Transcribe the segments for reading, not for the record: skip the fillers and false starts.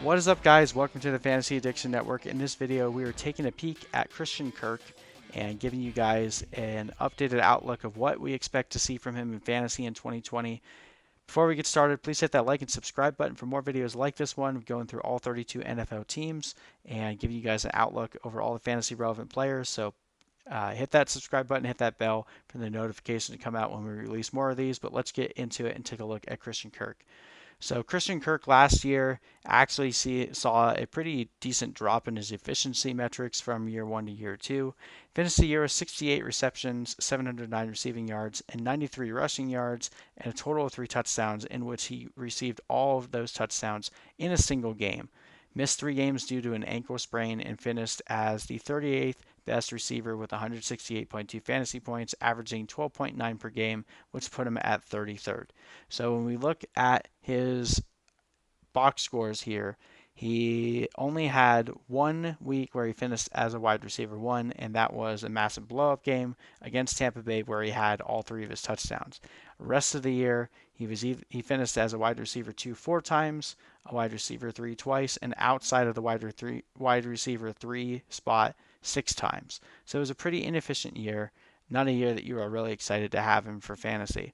What is up, guys? Welcome to the Fantasy Addiction Network. In this video, we are taking a peek at Christian Kirk and giving you guys an updated outlook of what we expect to see from him in fantasy in 2020. Before we get started, please hit that like and subscribe button for more videos like this one, going through all 32 NFL teams and giving you guys an outlook over all the fantasy relevant players. So hit that subscribe button, hit that bell for the notification to come out when we release more of these. But let's get into it and take a look at Christian Kirk. So Christian Kirk last year actually saw a pretty decent drop in his efficiency metrics from year one to year two. Finished the year with 68 receptions, 709 receiving yards, and 93 rushing yards, and a total of 3 touchdowns, in which he received all of those touchdowns in a single game. Missed 3 games due to an ankle sprain and finished as the 38th best receiver with 168.2 fantasy points, averaging 12.9 per game, which put him at 33rd. So when we look at his box scores here, he only had 1 week where he finished as a wide receiver one, and that was a massive blow-up game against Tampa Bay where he had all 3 of his touchdowns. The rest of the year, he finished as a wide receiver two 4 times, a wide receiver three twice, and outside of the wide receiver three spot 6 times. So it was a pretty inefficient year, not a year that you are really excited to have him for fantasy.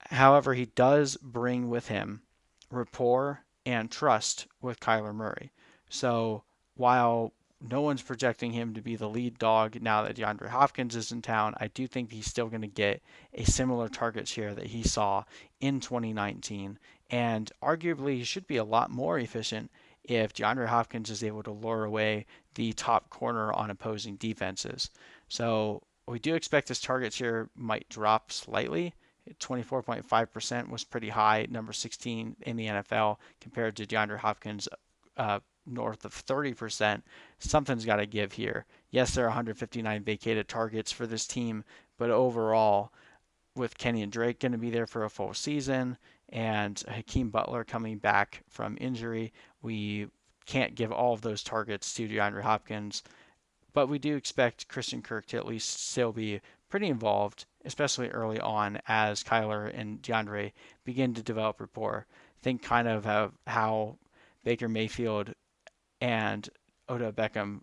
However, he does bring with him rapport and trust with Kyler Murray. So while no one's projecting him to be the lead dog now that DeAndre Hopkins is in town, I do think he's still going to get a similar target share that he saw in 2019. And arguably, he should be a lot more efficient if DeAndre Hopkins is able to lure away the top corner on opposing defenses. So we do expect his target share might drop slightly. 24.5% was pretty high, number 16 in the NFL, compared to DeAndre Hopkins, north of 30%. Something's got to give here. Yes, there are 159 vacated targets for this team, but overall, with Kenny and Drake going to be there for a full season and Hakeem Butler coming back from injury, we can't give all of those targets to DeAndre Hopkins. But we do expect Christian Kirk to at least still be pretty involved, especially early on as Kyler and DeAndre begin to develop rapport. Think kind of how Baker Mayfield and Odell Beckham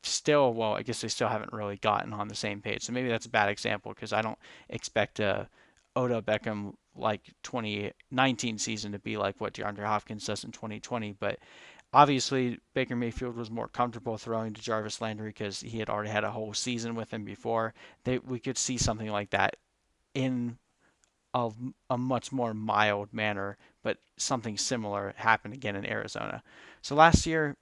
still, well, I guess they still haven't really gotten on the same page. So maybe that's a bad example because I don't expect Odell Beckham like 2019 season to be like what DeAndre Hopkins does in 2020. But obviously, Baker Mayfield was more comfortable throwing to Jarvis Landry because he had already had a whole season with him before. We could see something like that in a, a much more mild manner, but something similar happened again in Arizona. So last year,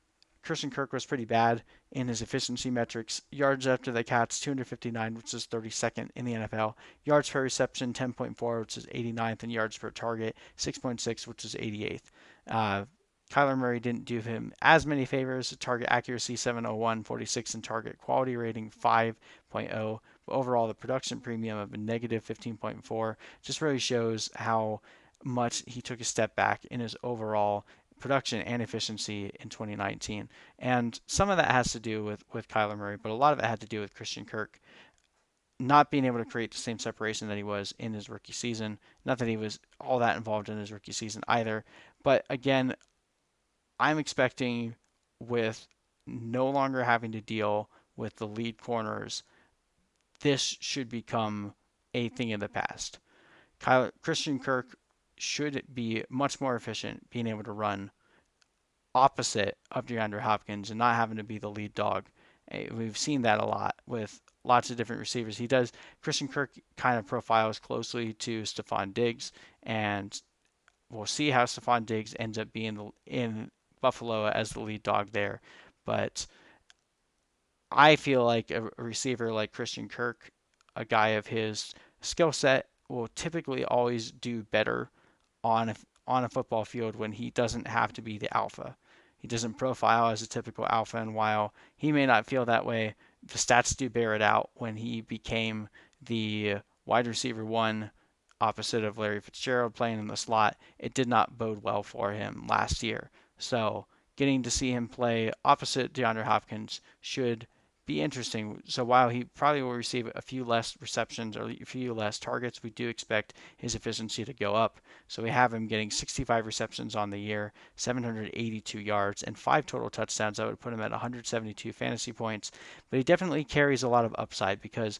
Christian Kirk was pretty bad in his efficiency metrics. Yards after the catch, 259, which is 32nd in the NFL. Yards per reception, 10.4, which is 89th, and yards per target, 6.6, which is 88th. Kyler Murray didn't do him as many favors. Target accuracy 701, 46, and target quality rating 5.0. But overall, the production premium of a negative 15.4 just really shows how much he took a step back in his overall production and efficiency in 2019. And some of that has to do with Kyler Murray, but a lot of it had to do with Christian Kirk not being able to create the same separation that he was in his rookie season. Not that he was all that involved in his rookie season either. But again, I'm expecting with no longer having to deal with the lead corners, this should become a thing of the past. Christian Kirk should be much more efficient being able to run opposite of DeAndre Hopkins and not having to be the lead dog. We've seen that a lot with lots of different receivers. Christian Kirk kind of profiles closely to Stephon Diggs, and we'll see how Stephon Diggs ends up being in Buffalo as the lead dog there. But I feel like a receiver like Christian Kirk, a guy of his skill set, will typically always do better on a football field when he doesn't have to be the alpha. He doesn't profile as a typical alpha, and while he may not feel that way, the stats do bear it out when he became the wide receiver one opposite of Larry Fitzgerald playing in the slot. It did not bode well for him last year. So getting to see him play opposite DeAndre Hopkins should be interesting. So while he probably will receive a few less receptions or a few less targets, we do expect his efficiency to go up. So we have him getting 65 receptions on the year, 782 yards, and 5 total touchdowns. That would put him at 172 fantasy points. But he definitely carries a lot of upside because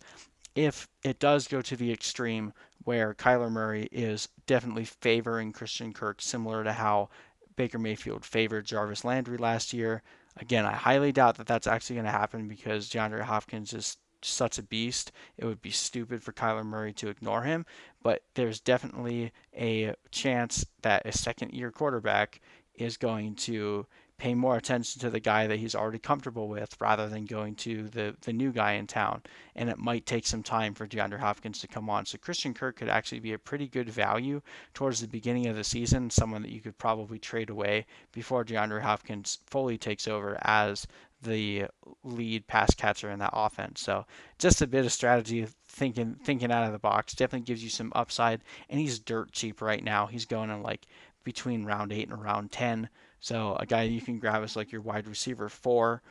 if it does go to the extreme where Kyler Murray is definitely favoring Christian Kirk, similar to how Baker Mayfield favored Jarvis Landry last year. Again, I highly doubt that that's actually going to happen because DeAndre Hopkins is such a beast. It would be stupid for Kyler Murray to ignore him, but there's definitely a chance that a second year quarterback is going to pay more attention to the guy that he's already comfortable with rather than going to the new guy in town. And it might take some time for DeAndre Hopkins to come on. So Christian Kirk could actually be a pretty good value towards the beginning of the season, someone that you could probably trade away before DeAndre Hopkins fully takes over as the lead pass catcher in that offense. So just a bit of strategy, thinking out of the box, definitely gives you some upside. And he's dirt cheap right now. He's going in like between round 8 and round 10. So a guy you can grab as like your wide receiver 4,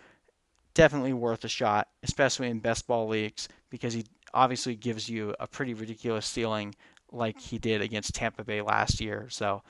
definitely worth a shot, especially in best ball leagues, because he obviously gives you a pretty ridiculous ceiling like he did against Tampa Bay last year. So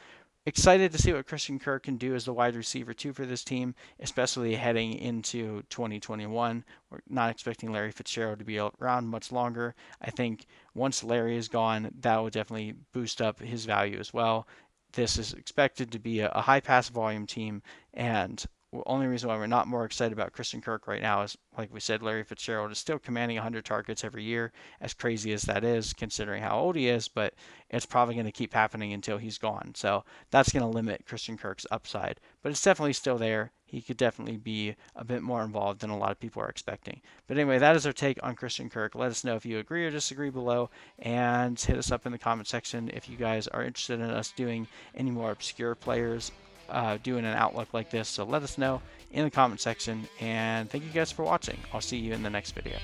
excited to see what Christian Kirk can do as the wide receiver 2 for this team, especially heading into 2021. We're not expecting Larry Fitzgerald to be around much longer. I think once Larry is gone, that will definitely boost up his value as well. This is expected to be a high pass volume team, and the only reason why we're not more excited about Christian Kirk right now is, like we said, Larry Fitzgerald is still commanding 100 targets every year, as crazy as that is, considering how old he is, but it's probably going to keep happening until he's gone. So that's going to limit Christian Kirk's upside. But it's definitely still there. He could definitely be a bit more involved than a lot of people are expecting. But anyway, that is our take on Christian Kirk. Let us know if you agree or disagree below, and hit us up in the comment section if you guys are interested in us doing any more obscure players doing an outlook like this. So let us know in the comment section, and thank you guys for watching. I'll see you in the next video.